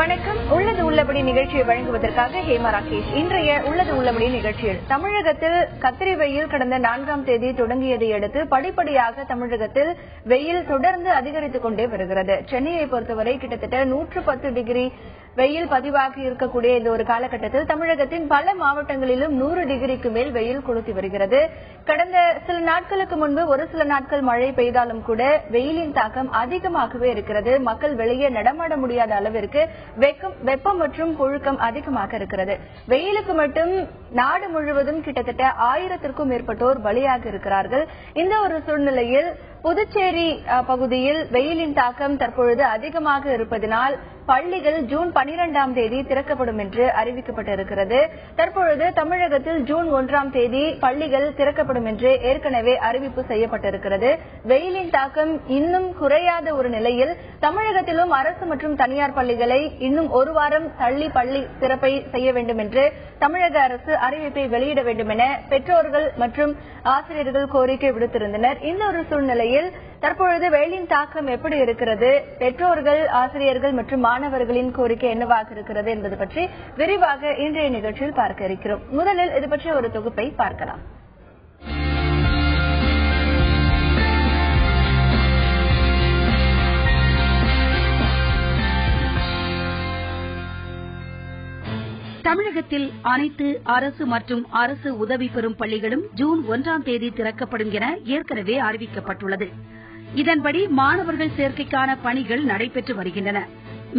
வணக்கம். உள்ளது உள்ளபடி நிகழ்ச்சியை வழங்குவதற்காக ஹேமா ராகேஷ். இன்றைய உள்ளது உள்ளபடி நிகழ்ச்சியில் தமிழகத்தில் கத்திரி வெயில் கடந்த 4ஆம் தேதி தொடங்கியதை அடுத்து படிப்படியாக தமிழகத்தில் வெயில் தொடர்ந்து அதிகரித்துக் கொண்டே வருகிறது. சென்னையை பொறுத்தவரை கிட்டத்தட்ட 110 டிகிரி வெயில் பதிவாகி இருக்கக்கூடிய இந்த ஒரு காலகட்டத்தில் தமிழகத்தின் பல மாவட்டங்களிலும் 100 டிகிரிக்கு மேல் வெயில் கொளுத்தி வருகிறது. கடந்த சில நாட்களுக்கு முன்பு ஒரு சில நாட்கள் மழை பெய்தாலும் கூட வெயிலின் தாக்கம் அதிகமாகவே இருக்கிறது. மக்கள் வெளியே நடமாட முடியாத அளவிற்கு வெப்பம் மற்றும் புழுக்கம் அதிகமாக இருக்கிறது. வெயிலுக்கு மட்டும் நாடு முழுவதும் கிட்டத்தட்ட 1000க்கும் மேற்பட்டோர் பலியாக இருக்கிறார்கள். இந்த ஒரு சூழ்நிலையில் புதுச்சேரி பகுதியில் வெயிலின் தாக்கம் தற்பொழுது அதிகமாக இருப்பதனால் பள்ளிகள் ஜூன் 12ஆம் தேதி திறக்கப்படும் என்று அறிவிக்கப்பட்டிருக்கிறது. தற்பொழுது தமிழகத்தில் ஜூன் 1ஆம் தேதி பள்ளிகள் திறக்கப்படும் என்று ஏற்கனவே அறிவிப்பு செய்யப்பட்டிருக்கிறது. வெயிலின் தாக்கம் இன்னும் குறையாத ஒரு நிலையில் தமிழகத்திலும் அரசு மற்றும் தனியார் பள்ளிகளை இன்னும் ஒரு வாரம் தள்ளி பள்ளி திறப்பை செய்ய வேண்டும் என்று தமிழக அரசு அறிவிப்பை வெளியிட வேண்டும் என பெற்றோர்கள் மற்றும் ஆசிரியர்கள் கோரிக்கை விடுத்திருந்தனர். இந்த ஒரு சூழ்நிலையில் தற்பொழுது வெயிலின் தாக்கம் எப்படி இருக்கிறது, பெற்றோர்கள், ஆசிரியர்கள் மற்றும் மாணவர்களின் கோரிக்கை என்னவாக இருக்கிறது என்பது பற்றி விரிவாக இன்றைய நிகழ்ச்சியில் பார்க்க இருக்கிறோம். முதலில் இது பற்றி ஒரு தொகுப்பை பார்க்கலாம். தமிழகத்தில் அனைத்து அரசு மற்றும் அரசு உதவி பெறும் பள்ளிகளும் ஜூன் 1ஆம் தேதி திறக்கப்படும் என ஏற்கனவே அறிவிக்கப்பட்டுள்ளது. இதன்படி மாணவர்கள் சேர்க்கைக்கான பணிகள் நடைபெற்று வருகின்றன.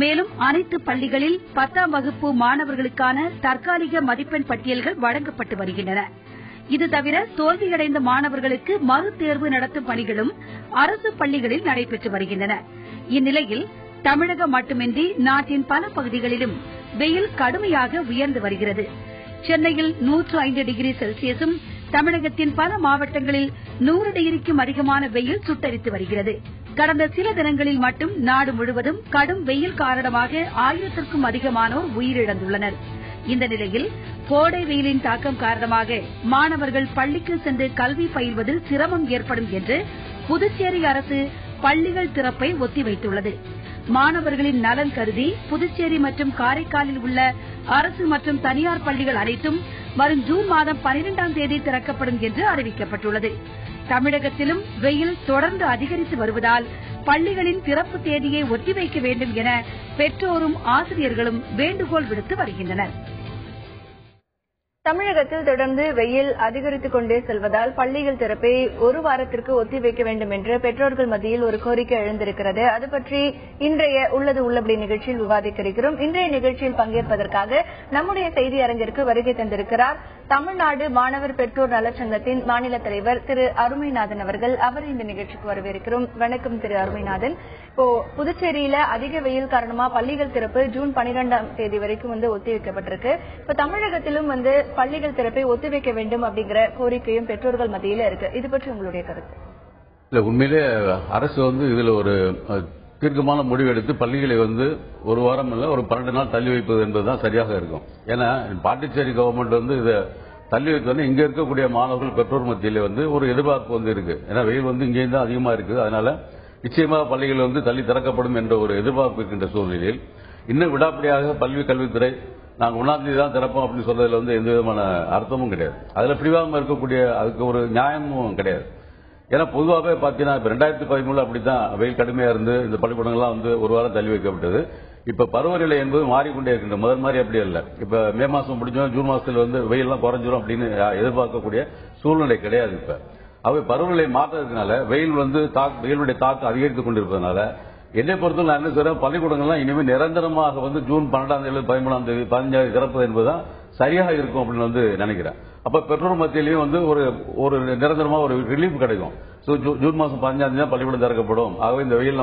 மேலும் அனைத்து பள்ளிகளில் 10ஆம் வகுப்பு மாணவர்களுக்கான தற்காலிக மதிப்பெண் பட்டியல்கள் வழங்கப்பட்டு வருகின்றன. இது தவிர தோல்வியடைந்த மாணவர்களுக்கு மறுதேர்வு நடத்தும் பணிகளும் அரசு பள்ளிகளில் நடைபெற்று வருகின்றன. இந்நிலையில் தமிழகம் மட்டுமின்றி நாட்டின் பல பகுதிகளிலும் வெயில் கடுமையாக உயர்ந்து வருகிறது. சென்னையில் 105 டிகிரி செல்சியஸும் தமிழகத்தின் பல மாவட்டங்களில் 100 டிகிரிக்கும் அதிகமான வெயில் சுட்டரித்து வருகிறது. கடந்த சில தினங்களில் மட்டும் நாடு முழுவதும் கடும் வெயில் காரணமாக 1000க்கும் அதிகமானோர் உயிரிழந்துள்ளனர். இந்த நிலையில் கோடை வெயிலின் தாக்கம் காரணமாக மாணவர்கள் பள்ளிக்கு சென்று கல்வி பயில்வதில் சிரமம் ஏற்படும் என்று புதுச்சேரி அரசு பள்ளிகள் திறப்பை ஒத்திவைத்துள்ளது. மாணவர்களின் நலன் கருதி புதுச்சேரி மற்றும் காரைக்காலில் உள்ள அரசு மற்றும் தனியார் பள்ளிகள் அனைத்தும் வரும் ஜூன் மாதம் 12ஆம் தேதி திறக்கப்படும் என்று அறிவிக்கப்பட்டுள்ளது. தமிழகத்திலும் வெயில் தொடர்ந்து அதிகரித்து வருவதால் பள்ளிகளின் திறப்பு தேதியை ஒத்திவைக்க வேண்டும் என பெற்றோரும் ஆசிரியர்களும் வேண்டுகோள் விடுத்து வருகின்றனர். தமிழகத்தில் தொடர்ந்து வெயில் அதிகரித்துக் கொண்டே செல்வதால் பள்ளிகள் திறப்பை ஒரு வாரத்திற்கு ஒத்திவைக்க வேண்டும் என்று பெற்றோர்கள் மத்தியில் ஒரு கோரிக்கை எழுந்திருக்கிறது. அது பற்றி இன்றைய உள்ளது உள்ளபடி நிகழ்ச்சியில் விவாதிக்க இருக்கிறோம். இன்றைய நிகழ்ச்சியில் பங்கேற்பதற்காக நம்முடைய செய்தி அரங்கிற்கு வருகை தந்திருக்கிறார் தமிழ்நாடு மாணவர் பெற்றோர் நலச்சங்கத்தின் மாநில தலைவர் திரு அருமைநாதன் அவர்கள். அவர் இந்த நிகழ்ச்சிக்கு வரவேற்கிறோம். வணக்கம் திரு அருமைநாதன். இப்போ புதுச்சேரியில அதிக வெயில் காரணமா பள்ளிகள் திறப்பு ஜூன் 12ஆம் தேதி வரைக்கும் ஒத்திவைக்கப்பட்டிருக்கு. இப்ப தமிழகத்திலும் பள்ளிகள் திறப்பை ஒத்திவைக்க வேண்டும் அப்படிங்கிற கோரிக்கையும் பெற்றோர்கள் மத்தியில இருக்கு. இது பற்றி உங்களுடைய கருத்து? இல்ல, உண்மையிலே அரசு இதுல ஒரு தீர்க்கமான முடிவு எடுத்து பள்ளிகளை ஒரு வாரம் இல்ல ஒரு 12 நாள் தள்ளி வைப்பது என்பதுதான் சரியாக இருக்கும். ஏன்னா பாண்டிச்சேரி கவர்மெண்ட் இதை தள்ளி வைத்து இங்க இருக்கக்கூடிய மாணவர்கள் பெற்றோர் மத்தியில ஒரு எதிர்பார்ப்பு இருக்கு. ஏன்னா வெயில் இங்கேயும் தான் அதிகமா இருக்கு. அதனால நிச்சயமாக பள்ளிகள் தள்ளி திறக்கப்படும் என்ற ஒரு எதிர்பார்ப்பு இருக்கின்ற சூழ்நிலையில் இன்னும் விடாப்படியாக பள்ளி கல்வித்துறை நாங்கள் 1ஆம் தேதி தான் திறப்போம் அப்படின்னு சொல்றதுல எந்த விதமான அர்த்தமும் கிடையாது. அதுல பிடிவாதம் இருக்கக்கூடிய அதுக்கு ஒரு நியாயமும் கிடையாது. ஏன்னா பொதுவாகவே பாத்தீங்கன்னா இப்ப 2013 அப்படித்தான் வெயில் கடுமையா இருந்து இந்த பள்ளிக்கூடங்கள்லாம் ஒரு வாரம் தள்ளி வைக்கப்பட்டது. இப்ப பருவநிலை என்பது மாறிக்கொண்டே இருக்கின்ற முதல் மாதிரி அப்படி அல்ல. இப்ப மே மாசம் முடிஞ்சோம் ஜூன் மாசத்துல வெயில்லாம் குறைஞ்சிரும் அப்படின்னு எதிர்பார்க்கக்கூடிய சூழ்நிலை கிடையாது. இப்ப அவை பருவநிலை மாற்றதுனால வெயிலுடைய தாக்கம் அதிகரித்துக் கொண்டிருப்பதனால என்னை பொறுத்தவரை நான் என்ன சொல்றேன், பள்ளிக்கூடங்கள்லாம் இனிமேல் நிரந்தரமாக ஜூன் 12ஆம் தேதி 13ஆம் தேதி 15ஆம் தேதி திறப்பது என்பதுதான் சரியாக இருக்கும் அப்படின்னு நினைக்கிறேன். அப்ப பெற்றோர் மத்தியிலையும் ஒரு நிரந்தரமா ஒரு ரிலீஃப் கிடைக்கும். ஜூன் மாசம் 15ஆம் தேதி தான் பள்ளிக்கூடம் திறக்கப்படும். ஆகவே இந்த வெயில்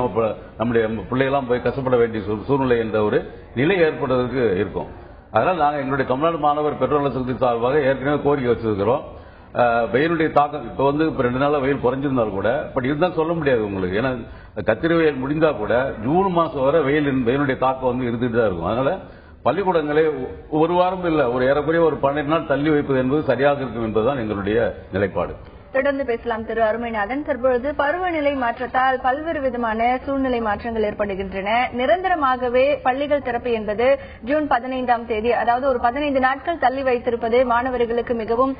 நம்முடைய பிள்ளைகள்லாம் போய் கஷ்டப்பட வேண்டிய சூழ்நிலை என்ற ஒரு நிலை ஏற்படுவதற்கு இருக்கும். அதனால நாங்கள் எங்களுடைய தமிழ்நாடு மாணவர் பெற்றோர் நலச்சங்கத்தின் சார்பாக ஏற்கனவே கோரிக்கை வச்சிருக்கிறோம். வெயிலுடைய தாக்கம் இப்ப 2 நாளா வெயில் குறைஞ்சிருந்தாலும் கூட பட் இதுதான் சொல்ல முடியாது உங்களுக்கு. ஏன்னா கத்திரி வெயில் முடிந்தா கூட ஜூன் மாசம் வரை வெயிலுடைய தாக்கம் இருந்துட்டு தான் இருக்கும். அதனால பள்ளிக்கூடங்களை ஒரு வாரம் இல்ல ஒரு ஏறக்குறைய ஒரு 12 நாள் தள்ளி வைப்பது என்பது சரியாக இருக்கும் என்பதுதான் எங்களுடைய நிலைப்பாடு. தொடர்ந்து பேசலாம் திரு அருமைநாதன். தற்பொழுது பருவநிலை மாற்றத்தால் பல்வேறு விதமான சூழ்நிலை மாற்றங்கள் ஏற்படுகின்றன. நிரந்தரமாகவே பள்ளிகள் திறப்பு என்பது ஜூன் 15ஆம் தேதி, அதாவது ஒரு 15 நாட்கள் தள்ளி வைத்திருப்பது மாணவர்களுக்கு மிகவும்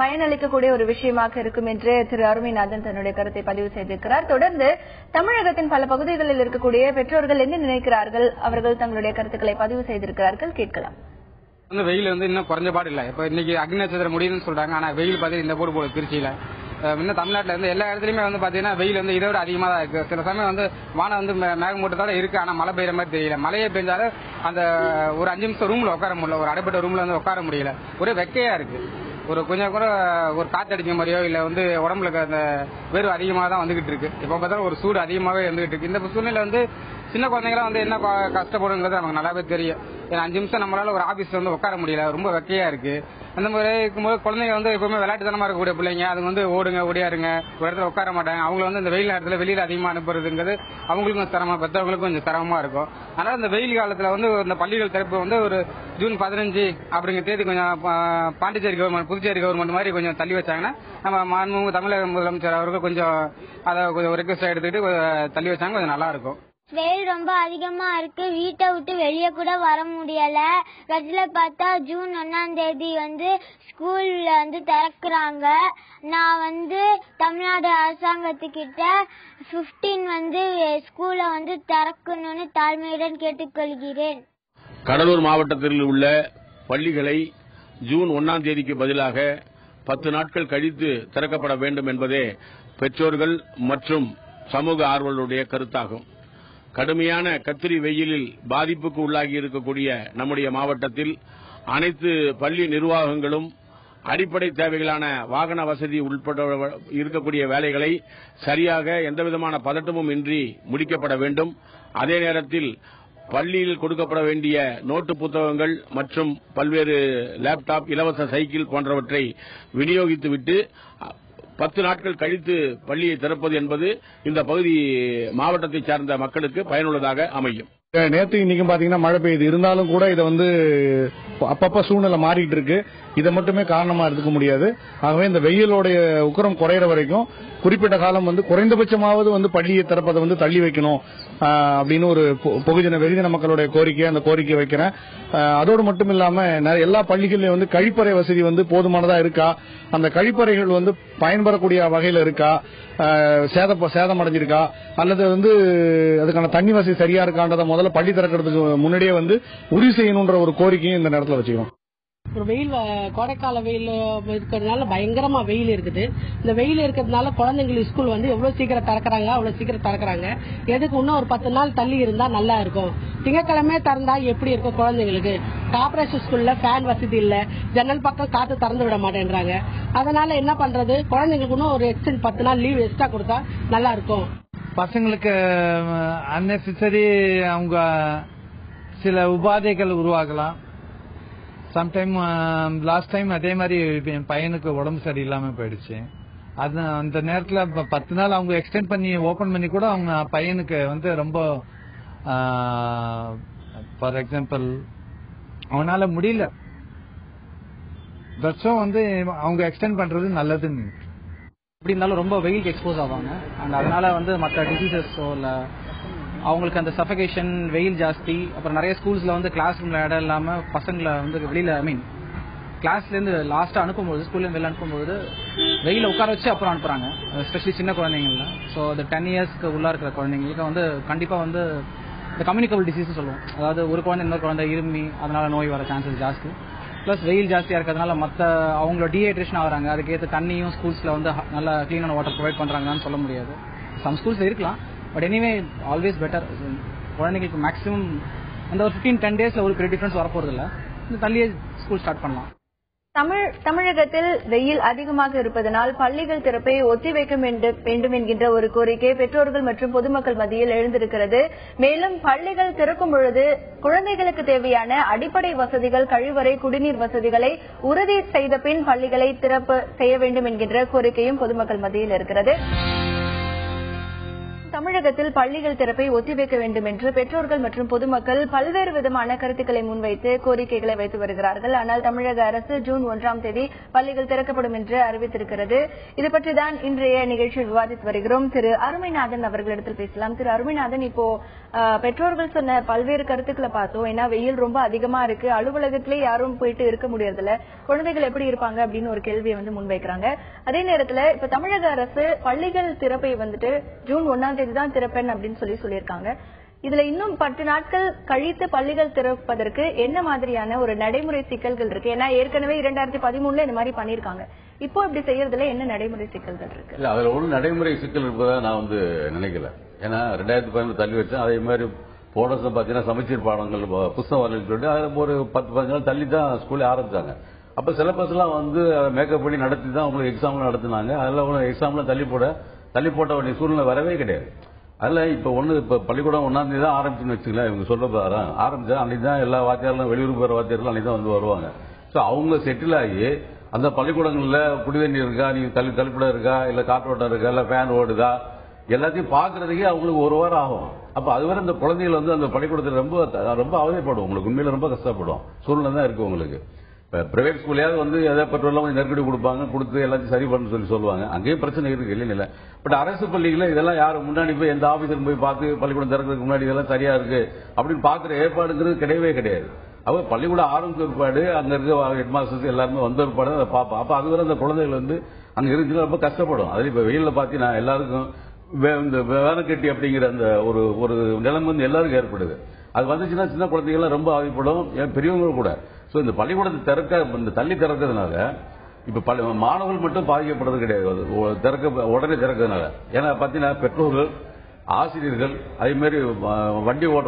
பயனளிக்கக்கூடிய ஒரு விஷயமாக இருக்கும் என்று திரு அருமைநாதன் தன்னுடைய கருத்தை பதிவு செய்திருக்கிறார். தொடர்ந்து தமிழகத்தின் பல பகுதிகளில் இருக்கக்கூடிய பெற்றோர்கள் என்ன நினைக்கிறார்கள், அவர்கள் தங்களுடைய கருத்துக்களை பதிவு செய்திருக்கிறார்கள், கேட்கலாம். வெயில் இன்னும் குறைஞ்ச பாடு இல்ல. இப்ப இன்னைக்கு அக்னி நட்சத்திரம் முடியுதுன்னு சொல்றாங்க. ஆனா வெயில் பாத்தீங்கன்னா இந்த போடு திருச்சியில இன்னும் தமிழ்நாட்டுல எல்லா இடத்துலயுமே பாத்தீங்கன்னா வெயில் இதை விட அதிகமா தான் இருக்கு. சில சமயம் வானம் மேகமூட்டத்தோட இருக்கு. ஆனா மழை பெய்யற மாதிரி தெரியல. மழையே பெஞ்சாலும் அந்த ஒரு 5 நிமிஷம் ரூம்ல உட்கார முடியல. ஒரு அடைப்பட்ட ரூம்ல உட்கார முடியல. ஒரே வெக்கையா இருக்கு. கொஞ்சம் கூட ஒரு காத்தடிக்க மாதிரியோ இல்ல உடம்புல அந்த வேர்வை அதிகமாக தான் வந்துகிட்டு இருக்கு. இப்ப பார்த்தாலும் ஒரு சூடு அதிகமாவே வந்துகிட்டு இருக்கு. இந்த சூழ்நிலை சின்ன குழந்தைங்களாம் என்ன கஷ்டப்படுங்கிறது நமக்கு நல்லாவே தெரியும். ஏன்னா 5 நிமிஷம் நம்மளால ஒரு ஆபீஸ்ல உட்கார முடியல. ரொம்ப வெக்கையா இருக்கு. அந்த மாதிரி இருக்கும்போது குழந்தைங்க எப்பவுமே விளையாட்டுத்தனமா இருக்கக்கூடிய பிள்ளைங்க அது ஓடுங்க ஓடியாருங்க, ஒரு இடத்துல உட்கார மாட்டாங்க. அவங்களை இந்த வெயில் நேரத்துல வெளியில அதிகமா அனுப்புறதுங்கிறது அவங்களுக்கும் சிரமமா, பெற்றவங்களுக்கும் கொஞ்சம் சிரமமா இருக்கும். அதனால இந்த வெயில் காலத்துல இந்த பள்ளிகள் திறப்பு ஒரு ஜூன் 15 அப்படிங்கிற தேதி கொஞ்சம் பாண்டிச்சேரி கவர்மெண்ட், புதுச்சேரி கவர்மெண்ட் மாதிரி கொஞ்சம் தள்ளி வச்சாங்கன்னா நம்ம மாண்புமிகு தமிழக முதலமைச்சர் அவர்கள் கொஞ்சம் அதை கொஞ்சம் ரெக்வஸ்ட் எடுத்துக்கிட்டு தள்ளி வச்சாங்க கொஞ்சம் நல்லா இருக்கும். வெயில் ரொம்ப அதிகமா இருக்கு. வீட்டை விட்டு வெளியே கூட வர முடியல. கடைசியில பார்த்தா ஜூன் 1ஆம் தேதி ஸ்கூல்ல திறக்கிறாங்க. நான் தமிழ்நாடு அரசாங்கத்துக்கிட்ட 15 ஸ்கூலை திறக்கணும்னு தாழ்மையுடன் கேட்டுக்கொள்கிறேன். கடலூர் மாவட்டத்தில் உள்ள பள்ளிகளை ஜூன் 1ஆம் தேதிக்கு பதிலாக 10 நாட்கள் கழித்து திறக்கப்பட வேண்டும் என்பதே பெற்றோர்கள் மற்றும் சமூக ஆர்வலருடைய கருத்தாகும். கடுமையான கத்திரி வெயிலில் பாதிப்புக்கு உள்ளாகி இருக்கக்கூடிய நம்முடைய மாவட்டத்தில் அனைத்து பள்ளி நிர்வாகங்களும் அடிப்படை தேவைகளான வாகன வசதி உட்பட இருக்கக்கூடிய வேலைகளை சரியாக எந்தவிதமான பதட்டமும் இன்றி முடிக்கப்பட வேண்டும். அதே நேரத்தில் பள்ளியில் கொடுக்கப்பட வேண்டிய நோட்டு புத்தகங்கள் மற்றும் பல்வேறு லேப்டாப், இலவச சைக்கிள் போன்றவற்றை விநியோகித்துவிட்டு 10 நாட்கள் கழித்து பள்ளியை திறப்பது என்பது இந்த பகுதி மாவட்டத்தை சார்ந்த மக்களுக்கு பயனுள்ளதாக அமையும். நேற்று இன்னைக்கும் பாத்தீங்கன்னா மழை பெய்யுது. இருந்தாலும் கூட இதை அப்பப்ப சூழ்நிலை மாறிட்டு இருக்கு. இதை மட்டுமே காரணமா எடுத்துக்க முடியாது. ஆகவே இந்த வெயிலோடைய உக்கரம் குறையிற வரைக்கும் குறிப்பிட்ட காலம் குறைந்தபட்சமாவது பள்ளியை திறப்பதை தள்ளி வைக்கணும் அப்படின்னு ஒரு வெகுஜன மக்களுடைய கோரிக்கை, அந்த கோரிக்கை வைக்கிறேன். அதோடு மட்டும் இல்லாம எல்லா பள்ளிகளிலும் கழிப்பறை வசதி போதுமானதா இருக்கா, அந்த கழிப்பறைகள் பயன்பெறக்கூடிய வகையில இருக்கா, சேதமடைஞ்சிருக்கா, அல்லது அதுக்கான தண்ணி வசதி சரியா இருக்கான்றத முதல்ல பள்ளி திறக்கிறதுக்கு முன்னாடியே உறுதி செய்யணும்ன்ற ஒரு கோரிக்கையும் இந்த நேரத்தில் வச்சுக்கிறோம். ஒரு வெயில், கோடைக்கால வெயில் இருக்கிறதுனால பயங்கரமா வெயில் இருக்குது. இந்த வெயில் இருக்கிறதுனால குழந்தைங்களுக்கு ஸ்கூல் எவ்வளவு சீக்கிரம் திறக்கிறாங்க அவ்வளவு சீக்கிரம் திறக்கிறாங்க. எதுக்கு இன்னும் ஒரு 10 நாள் தள்ளி இருந்தா நல்லா இருக்கும். திங்கக்கிழமை திறந்தா எப்படி இருக்கும் குழந்தைங்களுக்கு? கார்பரேஷன் ஸ்கூல்ல ஃபேன் வசதி இல்ல, ஜன்னல் பக்கம் காத்து திறந்து விட மாட்டேன்றாங்க. அதனால என்ன பண்றது, குழந்தைங்களுக்கு இன்னும் ஒரு எக்ஸ்டெண்ட் 10 நாள் லீவ் எக்ஸ்ட்ரா கொடுத்தா நல்லா இருக்கும். பசங்களுக்கு அன்னெசரி அவங்க சில உபாதைகள் உருவாகலாம். சம்டைம் லாஸ்ட் டைம் அதே மாதிரி என் பையனுக்கு உடம்பு சரியில்லாம போயிடுச்சு. அது அந்த நேரத்துல 10 நாள் அவங்க எக்ஸ்டெண்ட் பண்ணி ஓபன் பண்ணி கூட அவங்க பையனுக்கு ரொம்ப ஃபார் எக்ஸாம்பிள் அவனால முடியல. தட்ஸும் அவங்க எக்ஸ்டெண்ட் பண்றது நல்லதுன்னு. எப்படி இருந்தாலும் ரொம்ப வெயிலுக்கு எக்ஸ்போஸ் ஆவாங்க. அண்ட் அதனால மற்ற டிசீசஸோ இல்ல அவங்களுக்கு அந்த சஃபகேஷன், வெயில் ஜாஸ்தி. அப்புறம் நிறைய ஸ்கூல்ஸ்ல கிளாஸ் ரூம்ல இடம் இல்லாம பசங்களை வெளியில கிளாஸ்ல இருந்து லாஸ்டா அனுப்பும்போது, ஸ்கூல்ல இருந்து வெளில அனுப்பும்போது வெயில உட்கார வச்சு அப்புறம் அனுப்புறாங்க. எஸ்பெஷலி சின்ன குழந்தைங்கள. ஸோ அந்த 10 இயர்ஸ்க்கு உள்ள இருக்கிற குழந்தைங்களுக்கு கண்டிப்பா இந்த கம்யூனிகபிள் டிசீஸ் சொல்லுவோம். அதாவது ஒரு குழந்தை இன்னொரு குழந்தை இருமி அதனால நோய் வர சான்சஸ் ஜாஸ்தி. பிளஸ் வெயில் ஜாஸ்தியா இருக்கிறதுனால அவங்களோட டீஹைட்ரேஷன் ஆகுறாங்க. அதுக்கேற்ற தண்ணியும் ஸ்கூல்ஸ்ல நல்லா கிளீனான வாட்டர் ப்ரொவைட் பண்றாங்கன்னு சொல்ல முடியாது. சம் ஸ்கூல்ஸ்ல இருக்கலாம். But anyway always better. குழந்தைங்களுக்கு மேக்ஸிமம் அந்த ஒரு 15-10 டேஸ்ல ஒரு பெரிய டிஃபரன்ஸ் வரப்போறது இல்ல. இந்த தள்ளியே ஸ்கூல் ஸ்டார்ட் பண்ணலாம். தமிழகத்தில் வெயில் அதிகமாக இருப்பதனால் பள்ளிகள் திறப்பை ஒத்திவைக்க வேண்டும் என்கின்ற ஒரு கோரிக்கை பெற்றோர்கள் மற்றும் பொதுமக்கள் மத்தியில் எழுந்திருக்கிறது. மேலும் பள்ளிகள் திறக்கும் பொழுது குழந்தைகளுக்கு தேவையான அடிப்படை வசதிகள், கழிவறை, குடிநீர் வசதிகளை உறுதி செய்த பின் பள்ளிகளை திறப்பு செய்ய வேண்டும் என்கின்ற கோரிக்கையும் பொதுமக்கள் மத்தியில் இருக்கிறது. தமிழகத்தில் பள்ளிகள் திறப்பை ஒத்திவைக்க வேண்டும் என்று பெற்றோர்கள் மற்றும் பொதுமக்கள் பல்வேறு விதமான கருத்துக்களை முன்வைத்து கோரிக்கைகளை வைத்து வருகிறார்கள். ஆனால் தமிழக அரசு ஜூன் 1ஆம் தேதி பள்ளிகள் திறக்கப்படும் என்று அறிவித்திருக்கிறது. இது பற்றிதான் இன்றைய நிகழ்ச்சியில் விவாதித்து வருகிறோம். திரு அருமைநாதன் அவர்களிடத்தில் பேசலாம். திரு அருமைநாதன், இப்போ பெற்றோர்கள் சொன்ன பல்வேறு கருத்துக்களை பார்த்தோம். ஏன்னா வெயில் ரொம்ப அதிகமா இருக்கு, அலுவலகத்திலே யாரும் போயிட்டு இருக்க முடியறதில்ல, குழந்தைகள் எப்படி இருப்பாங்க அப்படின்னு ஒரு கேள்வியை முன்வைக்கிறாங்க. அதே நேரத்துல இப்ப தமிழக அரசு பள்ளிகள் திறப்பை ஜூன் 1ஆம் தேதி தான் திறப்பேன் அப்படின்னு சொல்லியிருக்காங்க. இதுல இன்னும் 10 நாட்கள் கழித்து பள்ளிகள் திறப்பதற்கு என்ன மாதிரியான ஒரு நடைமுறை சிக்கல்கள் இருக்கு? ஏன்னா ஏற்கனவே 2013 இந்த மாதிரி பண்ணிருக்காங்க. இப்போ இப்படி செய்யறதுல என்ன நடைமுறை சிக்கல்கள் இருக்கு? இல்ல, அதுல ஒரு நடைமுறை சிக்கல் இருப்பதா நான் நினைக்கல. ஏன்னா 2015 தள்ளி வச்சேன். அதே மாதிரி போன வருஷம் பாத்தீங்கன்னா சமச்சீர் பாடங்கள் புத்தகம் வரலன்னு சொல்லிட்டு அதுல ஒரு 10-15 நாள் தள்ளி தான் ஸ்கூல்ல ஆரம்பிச்சாங்க. அப்ப சிலபஸ் எல்லாம் மேக்கப் பண்ணி நடத்தி தான் உங்களுக்கு எக்ஸாம் நடத்தினாங்க. அதெல்லாம் எக்ஸாம்ல தள்ளி போட்ட வேண்டிய சூழ்நிலை வரவே கிடையாது. அதுல இப்ப பள்ளிக்கூடம் 1ஆம் தேதி தான் ஆரம்பிச்சுன்னு வச்சுக்கலாம். இவங்க சொல்ல ஆரம்பிச்சா அன்னைக்கு தான் எல்லா வாத்தியார்களும் வெளியூர் போற வாத்தியார்களும் அன்னைக்கு தான் வருவாங்க. சோ அவங்க செட்டில் ஆகி அந்த பள்ளிக்கூடங்கள்ல குடிதண்ணி இருக்கா, நீங்க தள்ளிக்கூடம் இருக்கா, இல்ல காற்றோட்டம் இருக்கா, இல்ல ஃபேன் ஓடுதா, எல்லாத்தையும் பாக்குறதுக்கே அவங்களுக்கு ஒரு வாரம் ஆகும். அப்ப அதுவரை அந்த குழந்தைகள் அந்த பள்ளிக்கூடத்தில் ரொம்ப அவதிப்படும். உங்களுக்கு உண்மையில ரொம்ப கஷ்டப்படும் சூழ்நிலை தான் இருக்கு உங்களுக்கு. பிரைவேட் ஸ்கூல்லையாவது எதாவது பெட்ரோல் கொஞ்சம் நெருக்கடி கொடுத்து எல்லாத்தையும் சரி பண்ணு சொல்லுவாங்க. அங்கேயும் பிரச்சனை இருக்கு இல்லைங்களா. பட் அரசு பள்ளிகளை இதெல்லாம் யாரும் முன்னாடி போய் எந்த ஆபீசரும் போய் பார்த்து பள்ளிக்கூடம் திறக்கிறதுக்கு முன்னாடி இதெல்லாம் சரியா இருக்கு அப்படின்னு பாக்குற ஏற்பாடுங்கிறது கிடையவே கிடையாது. அவ பள்ளிக்கூடம் ஆரம்பிச்ச ஏற்பாடு அங்க இருக்க ஹெட் மாஸ்டர்ஸ் எல்லாருமே வந்த ஏற்பாடு அதை பார்ப்போம். அப்ப அதுவரை அந்த குழந்தைகள் அங்க இருந்துச்சுன்னா ரொம்ப கஷ்டப்படும். அது இப்ப வெயில பாத்தீங்கன்னா எல்லாருக்கும் இந்த வேலைக்கட்டி அப்படிங்கிற அந்த ஒரு நிலைமை எல்லாருக்கும் ஏற்படுது. அது வந்துச்சுன்னா சின்ன குழந்தைகள் ரொம்ப அவதிப்படும், பெரியவங்க கூட. சோ இந்த பள்ளிக்கூடத்தை தள்ளி திறக்கிறதுனால இப்ப மாணவர்கள் மட்டும் பாதிக்கப்படுறது கிடையாது உடனே திறக்கிறதுனால. ஏன்னா பாத்தீங்கன்னா பெற்றோர்கள், ஆசிரியர்கள், அதே மாதிரி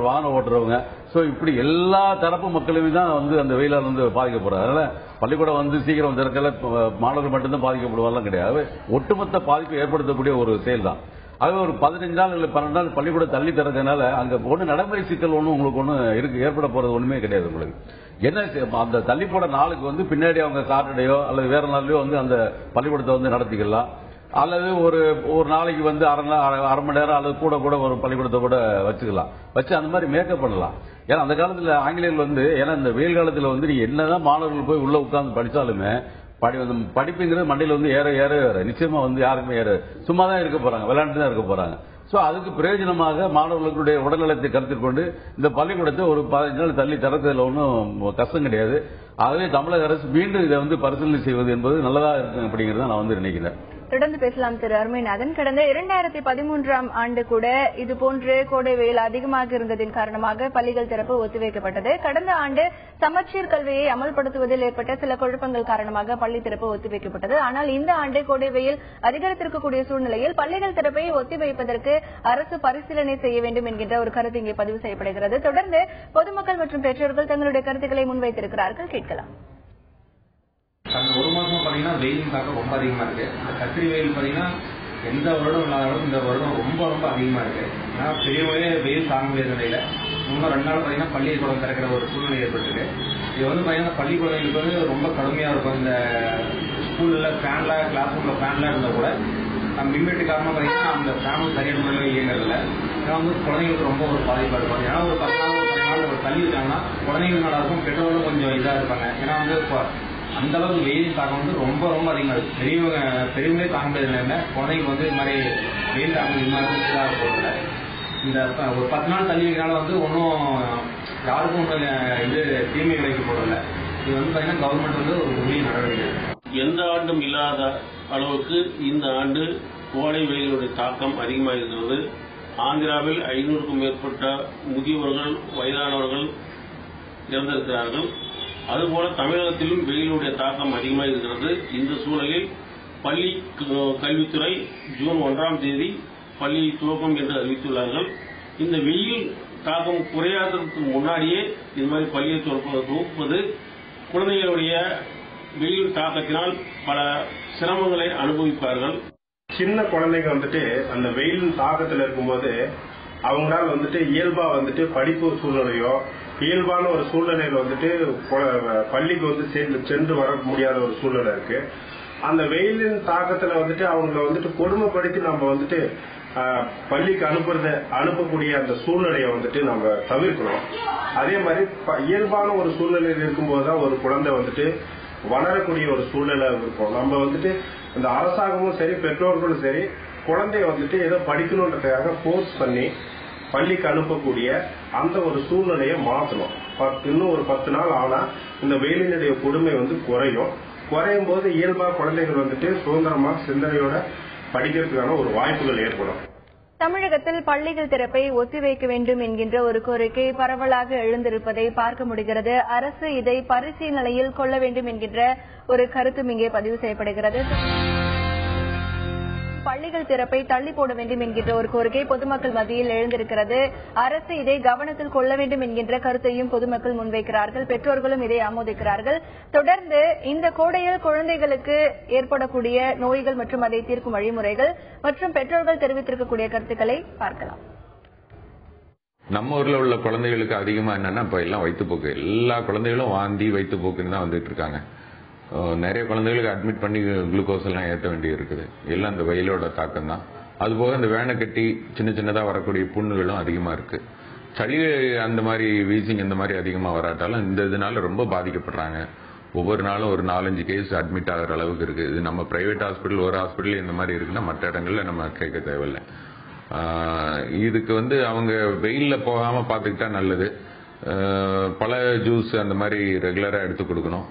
வாகனம் ஓட்டுறவங்க, சோ இப்படி எல்லா தரப்பு மக்களுமே தான் அந்த வெயிலால் பாதிக்கப்படுறாங்க. அதனால பள்ளிக்கூடம் சீக்கிரம் திறக்கல, மாணவர்கள் மட்டும்தான் பாதிக்கப்படுவாங்க கிடையாது. ஒட்டுமொத்த பாதிப்பு ஏற்படுத்தக்கூடிய ஒரு செயல் தான். அது ஒரு 15 நாள் இல்லை 12 நாள் பள்ளிக்கூடம் தள்ளி திறக்கிறதுனால அங்க நடைமுறை சிக்கல் இருக்கு, ஏற்பட போறது ஒண்ணுமே கிடையாது. உங்களுக்கு என்ன அந்த தள்ளி போட நாளுக்கு பின்னாடி அவங்க சாட்டர்டேயோ அல்லது வேற நாள்லயோ அந்த பள்ளிக்கூடத்தை நடத்திக்கலாம். அல்லது ஒரு நாளைக்கு அரை மணி நேரம் அல்லது கூட ஒரு பள்ளிக்கூடத்தை கூட வச்சு அந்த மாதிரி மேக்கப் பண்ணலாம். ஏன்னா அந்த காலத்துல ஆங்கிலேயர்கள் ஏன்னா இந்த வெயில் காலத்துல நீங்க என்னதான் மாணவர்கள் போய் உள்ள உட்கார்ந்து படிச்சாலுமே படிப்புங்கிறது மண்டையில ஏற நிச்சயமா யாருக்குமே ஏற சும்மா தான் இருக்க போறாங்க, விளையாண்டு தான் இருக்க போறாங்க. சோ அதுக்கு பிரயோஜனமாக மாணவர்களுடைய உடல்நலத்தை கருத்தில் கொண்டு இந்த பள்ளிக்கூடத்தை ஒரு 15 நாள் தள்ளி திறக்கிறதுல ஒன்றும் கஷ்டம் கிடையாது. ஆகவே தமிழக அரசு மீண்டும் இதை பரிசீலனை செய்வது என்பது நல்லதா இருக்கு அப்படிங்கறத நான் நினைக்கிறேன். தொடர்ந்து பேசலாம் திரு அருமைநாதன். கடந்த 2013ஆம் ஆண்டு கூட இதுபோன்று கோடை வெயில் அதிகமாக இருந்ததின் காரணமாக பள்ளிகள் திறப்பு ஒத்திவைக்கப்பட்டது. கடந்த ஆண்டு சமச்சீர் கல்வியை அமல்படுத்துவதில் ஏற்பட்ட சில குழப்பங்கள் காரணமாக பள்ளி திறப்பு ஒத்திவைக்கப்பட்டது. ஆனால் இந்த ஆண்டு கோடை வெயில் அதிகரித்திருக்கக்கூடிய சூழ்நிலையில் பள்ளிகள் திறப்பை ஒத்திவைப்பதற்கு அரசு பரிசீலனை செய்ய வேண்டும் என்கின்ற ஒரு கருத்து இங்கே பதிவு செய்யப்படுகிறது. தொடர்ந்து பொதுமக்கள் மற்றும் பெற்றோர்கள் தங்களுடைய கருத்துக்களை முன்வைத்திருக்கிறார்கள். கேட்கலாம். கடந்த ஒரு மாசமா பாத்தீங்கன்னா வெயில் தாக்கம் ரொம்ப அதிகமா இருக்கு. கத்திரி வெயில் பாத்தீங்கன்னா எந்த வருடம் இல்லாத இந்த வருடம் ரொம்ப அதிகமா இருக்கு. ஏன்னா பெரியவங்களே வெயில் தாங்க முடியாத நிலையில இன்னும் 2 நாள் பாத்தீங்கன்னா பள்ளிக்கூடம் திறக்கிற ஒரு சூழ்நிலை ஏற்பட்டிருக்கு. இது பாத்தீங்கன்னா பள்ளி குழந்தைகளுக்கு ரொம்ப கடுமையா இருக்கும். இந்த ஸ்கூல்ல ஃபேன்ல கிளாஸ் ரூம்ல ஃபேன்லாம் இருந்தா கூட மின்வெட்டு காரணமா பாத்தீங்கன்னா அந்த ஃபேனும் சரியான முறையில் இயங்குறதில்ல. ஏன்னா குழந்தைங்களுக்கு ரொம்ப ஒரு பாதிப்பா இருக்கும். ஏன்னா ஒரு 10 நாள் தள்ளி இருக்காங்கன்னா குழந்தைங்களுக்கு நல்லா இருக்கும், பெற்றோர்களும் கொஞ்சம் இதா இருப்பாங்க. ஏன்னா அந்த அளவுக்கு வெயில் தாக்கம் ரொம்ப அதிகமா இருக்கு. பெரியவங்களே தாங்க முடியாத குழந்தைங்க இது மாதிரி வெயில் தாக்கம் இது மாதிரி இதாக போறதில்ல. இந்த ஒரு 10 நாள் தள்ளி வைக்கிறனால ஒன்றும் யாருக்கும் தீமை விளைவிக்க போறதில்ல. இது பாத்தீங்கன்னா கவர்மெண்ட் ஒரு உரிய நடவடிக்கை. எந்த ஆண்டும் இல்லாத அளவுக்கு இந்த ஆண்டு கோடை வெயிலுடைய தாக்கம் அதிகமாக இருக்கிறது. ஆந்திராவில் 500க்கும் மேற்பட்ட முதியவர்கள், வயதானவர்கள் இறந்திருக்கிறார்கள். அதுபோல தமிழகத்திலும் வெயிலுடைய தாக்கம் அதிகமாக இருக்கிறது. இந்த சூழலில் பள்ளி கல்வித்துறை ஜூன் 1ஆம் தேதி பள்ளி துவக்கம் என்று அறிவித்துள்ளார்கள். இந்த வெயில் தாக்கம் குறையாததற்கு முன்னாடியே இது மாதிரி பள்ளியை துவக்குவது குழந்தைகளுடைய வெயில் தாக்கத்தினால் பல சிரமங்களை அனுபவிப்பார்கள். சின்ன குழந்தைங்க அந்த வெயில் தாக்கத்தில் இருக்கும்போது அவங்களால இயல்பா படிப்பு சூழ்நிலையோ இயல்பான ஒரு சூழ்நிலையில் பள்ளிக்கு சென்று வர முடியாத ஒரு சூழ்நிலை இருக்கு. அந்த வெயிலின் தாக்கத்துல அவங்களை கொடுமைப்படுத்தி நம்ம பள்ளிக்கு அனுப்பக்கூடிய அந்த சூழ்நிலையை வந்துட்டு நம்ம தவிர்க்கணும். அதே மாதிரி இயல்பான ஒரு சூழ்நிலையில் இருக்கும்போதுதான் ஒரு குழந்தை வந்துட்டு வளரக்கூடிய ஒரு சூழ்நிலை இருக்கும். நம்ம வந்துட்டு இந்த அரசாங்கமும் சரி பெற்றோர்களும் சரி குழந்தைய வந்துட்டு ஏதோ படிக்கணுன்றதுக்காக போர்ஸ் பண்ணி பள்ளிக்கு அனுப்பக்கூடிய அந்த ஒரு சூழ்நிலையை மாற்றணும். இன்னும் ஒரு 10 நாள் ஆனா இந்த வெயிலினுடைய கொடுமை வந்து குறையும் போது இயல்பா குழந்தைகள் வந்துட்டு சுதந்திரமா சிந்தனையோட படிக்கிறதுக்கான ஒரு வாய்ப்புகள் ஏற்படும். தமிழகத்தில் பள்ளிகள் திறப்பை ஒத்திவைக்க வேண்டும் என்கின்ற ஒரு கோரிக்கை பரவலாக எழுந்திருப்பதை பார்க்க முடிகிறது. அரசு இதை பரிசீலனையில் கொள்ள வேண்டும் என்கின்ற ஒரு கருத்தும் இங்கே பதிவு செய்யப்படுகிறது. பள்ளிகள் திறப்பை தள்ளி போட வேண்டும் என்கின்ற ஒரு கோரிக்கை பொதுமக்கள் மத்தியில் எழுந்திருக்கிறது. அரசு இதை கவனத்தில் கொள்ள வேண்டும் என்கின்ற கருத்தையும் பொதுமக்கள் முன்வைக்கிறார்கள். பெற்றோர்களும் இதை ஆமோதிக்கிறார்கள். தொடர்ந்து இந்த கோடையில் குழந்தைகளுக்கு ஏற்படக்கூடிய நோய்கள் மற்றும் அதை தீர்க்கும் வழிமுறைகள் மற்றும் பெற்றோர்கள் தெரிவித்திருக்கக்கூடிய கருத்துக்களை பார்க்கலாம். நம்ம ஊர்ல உள்ள குழந்தைகளுக்கு அதிகமா என்னன்னா இப்ப எல்லாம் வயிற்றுப்போக்கு, எல்லா குழந்தைகளும் வாந்தி வயிற்றுப்போக்குன்னு தான் வந்துட்டு இருக்காங்க. நிறைய குழந்தைகளுக்கு அட்மிட் பண்ணி குளுக்கோஸ் எல்லாம் ஏற்ற வேண்டி இருக்குது. எல்லாம் இந்த வெயிலோட தாக்கம் தான். அதுபோக இந்த வேனை கட்டி சின்ன சின்னதா வரக்கூடிய புண்ணுகளும் அதிகமா இருக்கு. சளி அந்த மாதிரி வீசிங் இந்த மாதிரி அதிகமா வராட்டாலும் இந்த இதனால ரொம்ப பாதிக்கப்படுறாங்க. ஒவ்வொரு நாளும் ஒரு 4-5 கேஸ் அட்மிட் ஆகிற அளவுக்கு இருக்கு. இது நம்ம பிரைவேட் ஹாஸ்பிட்டல் ஒரு ஹாஸ்பிட்டல் இந்த மாதிரி இருக்குன்னா மற்ற இடங்கள்ல நம்ம கேட்க தேவையில்லை. இதுக்கு அவங்க வெயில்ல போகாம பாத்துக்கிட்டா நல்லது. பல ஜூஸ் அந்த மாதிரி ரெகுலரா எடுத்து கொடுக்கணும்.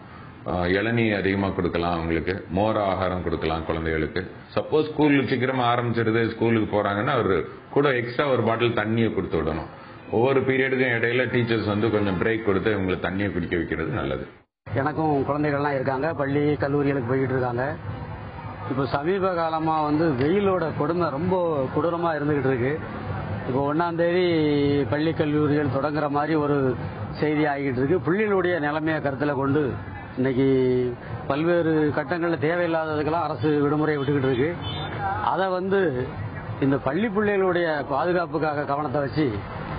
இளநீ அதிகமாக கொடுக்கலாம், அவங்களுக்கு மோர ஆகாரம் கொடுக்கலாம் குழந்தைகளுக்கு. சப்போஸ் ஸ்கூலுக்கு சீக்கிரமா ஆரம்பிச்சிருது, ஸ்கூலுக்கு போறாங்கன்னா ஒரு கூட எக்ஸ்ட்ரா ஒரு பாட்டில் தண்ணியை கொடுத்து விடணும். ஒவ்வொரு பீரியடுக்கும் இடையில டீச்சர்ஸ் உங்களுக்கு பிரேக் கொடுத்து இவங்களை தண்ணியை குடிக்க வைக்கிறது நல்லது. எனக்கும் குழந்தைகள்லாம் இருக்காங்க, பள்ளி கல்லூரிகளுக்கு போயிட்டு இருக்காங்க. இப்போ சமீப காலமா வெயிலோட கொடுமை ரொம்ப கொடூரமா இருந்துகிட்டு இருக்கு. இப்போ 1ஆம் தேதி பள்ளி கல்லூரிகள் தொடங்குற மாதிரி ஒரு செய்தி ஆகிட்டு இருக்கு. பிள்ளைகளுடைய நிலைமையை கருத்துல கொண்டு இன்னைக்கு பல்வேறு கட்டங்களில் தேவையில்லாததுக்கெல்லாம் அரசு விடுமுறை விட்டுக்கிட்டு இருக்கு. அதை இந்த பள்ளி பிள்ளைகளுடைய பாதுகாப்புக்காக கவனத்தை வச்சு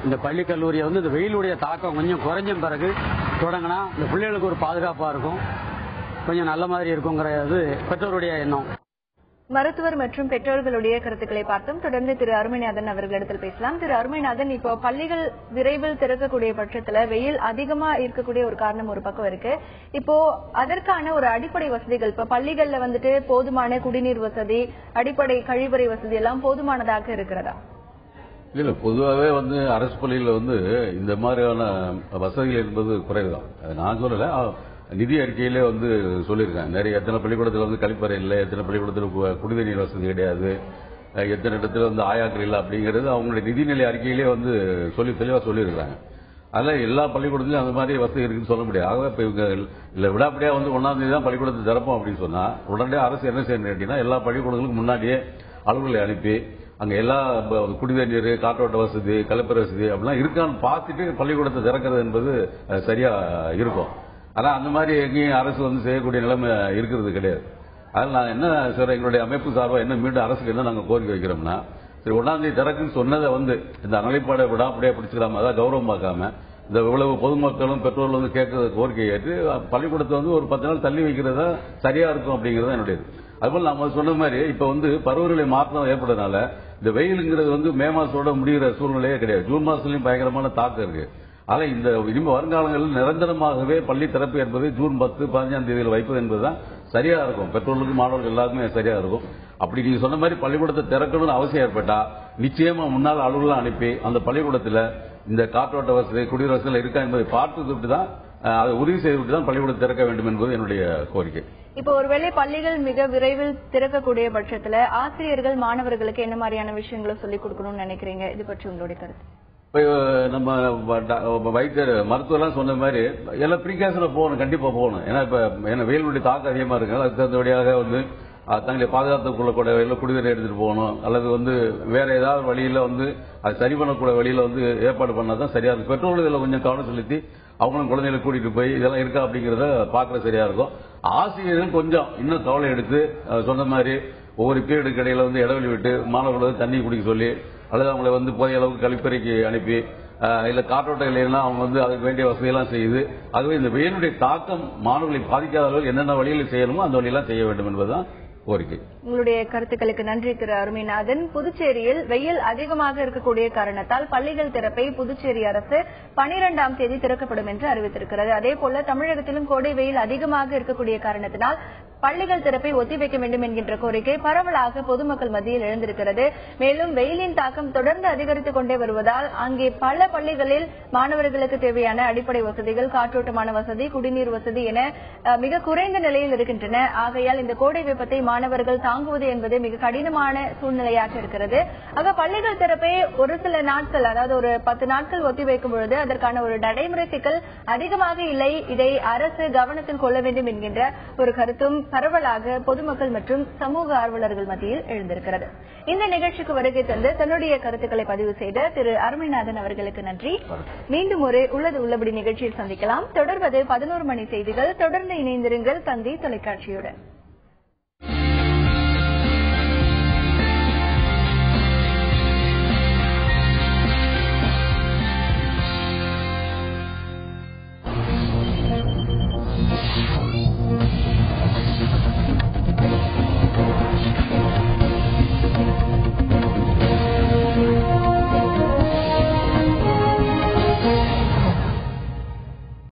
இந்த பள்ளி கல்லூரியை இந்த வெயிலுடைய தாக்கம் கொஞ்சம் குறைஞ்ச பிறகு தொடங்கினா இந்த பிள்ளைகளுக்கு ஒரு பாதுகாப்பா இருக்கும், கொஞ்சம் நல்ல மாதிரி இருக்குங்கிறது பெற்றோருடைய எண்ணம். மருத்துவர் மற்றும் பெற்றோர்களுடைய கருத்துக்களை பார்த்தோம். தொடர்ந்து திரு அருமைநாதன் அவர்களிடத்தில் பேசலாம். திரு அருமைநாதன், இப்போ பள்ளிகள் விரைவில் திறக்கக்கூடிய பட்சத்துல வெயில் அதிகமா இருக்கக்கூடிய ஒரு காரணம் ஒரு பக்கம் இருக்கு. இப்போ அதற்கான ஒரு அடிப்படை வசதிகள் இப்ப பள்ளிகள்ல போதுமான குடிநீர் வசதி, அடிப்படை கழிவறை வசதி எல்லாம் போதுமானதாக இருக்கிறதா? இல்ல, பொதுவாகவே அரசு பள்ளியில இந்த மாதிரியான வசதிகள் என்பது குறைவுதான். நான் சொல்லல, நிதி அறிக்கையிலே சொல்லியிருக்காங்க. நிறைய எத்தனை பள்ளிக்கூடத்தில் கழிப்பறை இல்லை, எத்தனை பள்ளிக்கூடத்தில் குடிநீர் வசதி கிடையாது, எத்தனை இடத்துல ஆயாக்கள் இல்லை அப்படிங்கிறது அவங்களுடைய நிதிநிலை அறிக்கையிலே சொல்லி தெளிவாக சொல்லியிருக்காங்க. அதெல்லாம் எல்லா பள்ளிக்கூடத்திலும் அந்த மாதிரி வசதி இருக்குன்னு சொல்ல முடியாது. ஆகவே இப்ப இவங்க இல்ல விடாப்படியா 1ஆம் தேதி தான் பள்ளிக்கூடத்தை திறப்போம் அப்படின்னு சொன்னா உடனே அரசு என்ன செய்யணும் அப்படின்னா எல்லா பள்ளிக்கூடங்களுக்கும் முன்னாடியே அலுவலர்களை அனுப்பி அங்க எல்லா குடிநீர், காற்றோட்ட வசதி, கழிப்பறை வசதி அப்படிலாம் இருக்கான்னு பார்த்துட்டு பள்ளிக்கூடத்தை திறக்கிறது என்பது சரியா இருக்கும். ஆனா அந்த மாதிரி எங்கேயும் அரசு செய்யக்கூடிய நிலைமை இருக்கிறது கிடையாது. அதனால நான் என்ன சொல்றேன், எங்களுடைய அமைப்பு சார்பாக என்ன மீண்டும் அரசுக்கு என்ன நாங்க கோரிக்கை வைக்கிறோம்னா, சரி 1ஆம் தேதி திறக்குன்னு சொன்னதை இந்த அனலைப்பாடை விடாப்படியா பிடிச்சிக்கலாம, அதான் கௌரவம் பார்க்காம இந்த இவ்வளவு பொதுமக்களும் பெற்றோர்கள் கேட்கறது கோரிக்கை ஏற்று பள்ளிக்கூடத்தை ஒரு 10 நாள் தள்ளி வைக்கிறதா சரியா இருக்கும் அப்படிங்கறது என்னுடையது. அதுபோல நம்ம சொன்ன மாதிரி இப்ப பருவநிலை மாற்றம் ஏற்படுறதுனால இந்த வெயிலுங்கிறது மே மாசத்தோட முடிகிற சூழ்நிலையே கிடையாது. ஜூன் மாசத்துலயும் பயங்கரமான தாக்கம் இருக்கு. ஆனா இந்த இனிமே வருங்காலங்களில் நிரந்தரமாகவே பள்ளி திறப்பு என்பது ஜூன் 10, 15ஆம் தேதியில் வைப்பது என்பதுதான் சரியா இருக்கும். பெற்றோர்களுக்கு மாணவர்கள் எல்லாருமே சரியா இருக்கும். அப்படி நீங்க சொன்ன மாதிரி பள்ளிக்கூடத்தை திறக்கணும்னு அவசியம் ஏற்பட்டா நிச்சயமா முன்னாள் அலுவலகம் அனுப்பி அந்த பள்ளிக்கூடத்துல இந்த காற்றோட்ட வசதி, குடிநீர் வசதிகள் இருக்கா என்பதை பார்த்துட்டு தான் அதை உறுதி செய்துவிட்டு தான் பள்ளிக்கூடம் திறக்க வேண்டும் என்பது என்னுடைய கோரிக்கை. இப்போ ஒருவேளை பள்ளிகள் மிக விரைவில் திறக்கக்கூடிய பட்சத்துல ஆசிரியர்கள் மாணவர்களுக்கு என்ன மாதிரியான விஷயங்களை சொல்லிக் கொடுக்கணும்னு நினைக்கிறீங்க? இது பற்றி உங்களுடைய கருத்து? இப்ப நம்ம வைத்தியர் மருத்துவர்லாம் சொன்ன மாதிரி எல்லாம் ப்ரீகாஷன்ல போகணும், கண்டிப்பா போகணும். ஏன்னா இப்ப வெயிலுடைய தாக்கம் அதிகமா இருக்கு. அதுக்கு தகுந்தபடியாக தங்களை பாதுகாத்துக் கொள்ளக்கூடிய வகையில் குடிநீர் எடுத்துட்டு போகணும், அல்லது வேற ஏதாவது வழியில அது சரி பண்ணக்கூடிய வழியில ஏற்பாடு பண்ணாதான் சரியா இருக்கும். பெற்றோர்கள் இதுல கொஞ்சம் கவனம் செலுத்தி அவங்களும் குழந்தைகளை கூட்டிட்டு போய் இதெல்லாம் இருக்கா அப்படிங்கறத பாக்குறது சரியா இருக்கும். ஆசிரியர்கள் கொஞ்சம் இன்னும் கவலை எடுத்து சொன்ன மாதிரி ஒவ்வொரு பீரியடுக்கு இடையில இடைவெளி விட்டு மாணவர்கள் தண்ணி குடிக்க சொல்லி, அல்லது அவங்களை போதிய அளவுக்கு கழிப்பறைக்கு அனுப்பி, இல்ல காற்றோட்டம் இல்லைன்னா அவங்க அதுக்கு வேண்டிய வசதியெல்லாம் செய்து, ஆகவே இந்த வெயிலுடைய தாக்கம் மாணவர்களை பாதிக்காத அளவுக்கு என்னென்ன வழிகளை செய்யணுமோ அந்த வழியெல்லாம் செய்ய வேண்டும் என்பதுதான் கோரிக்கை. உங்களுடைய கருத்துக்களுக்கு நன்றி திரு அருமைநாதன். புதுச்சேரியில் வெயில் அதிகமாக இருக்கக்கூடிய காரணத்தால் பள்ளிகள் திறப்பை புதுச்சேரி அரசு 12ஆம் தேதி திறக்கப்படும் என்று அறிவித்திருக்கிறது. அதேபோல தமிழகத்திலும் கோடை வெயில் அதிகமாக இருக்கக்கூடிய காரணத்தினால் பள்ளிகள் திறப்பை ஒத்திவைக்க வேண்டும் என்கின்ற கோரிக்கை பரவலாக பொதுமக்கள் மத்தியில் எழுந்திருக்கிறது. மேலும் வெயிலின் தாக்கம் தொடர்ந்து அதிகரித்துக் கொண்டே வருவதால் அங்கே பல பள்ளிகளில் மாணவர்களுக்கு தேவையான அடிப்படை வசதிகள், காற்றோட்டமான வசதி, குடிநீர் வசதி என மிக குறைந்த நிலையில் இருக்கின்றன. ஆகையால் இந்த கோடை வெப்பத்தை மாணவர்கள் தாங்குவது என்பது மிக கடினமான சூழ்நிலையாக இருக்கிறது. ஆக பள்ளிகள் திறப்பை ஒரு சில நாட்கள், அதாவது ஒரு 10 நாட்கள் ஒத்திவைக்கும் பொழுது அதற்கான ஒரு நடைமுறை சிக்கல் அதிகமாக இல்லை. இதை அரசு கவனத்தில் கொள்ள வேண்டும் என்கின்ற ஒரு கருத்தும் பரவலாக பொதுமக்கள் மற்றும் சமூக ஆர்வலர்கள் மத்தியில் எழுந்திருக்கிறது. இந்த நிகழ்ச்சிக்கு வருகை தந்து தன்னுடைய கருத்துக்களை பதிவு செய்த திரு அருமைநாதன் அவர்களுக்கு நன்றி. மீண்டும் ஒரு உள்ளது உள்ளபடி நிகழ்ச்சியில் சந்திக்கலாம். தொடர்வது 11 மணி செய்திகள். தொடர்ந்து இணைந்திருங்கள் தந்தி தொலைக்காட்சியுடன்.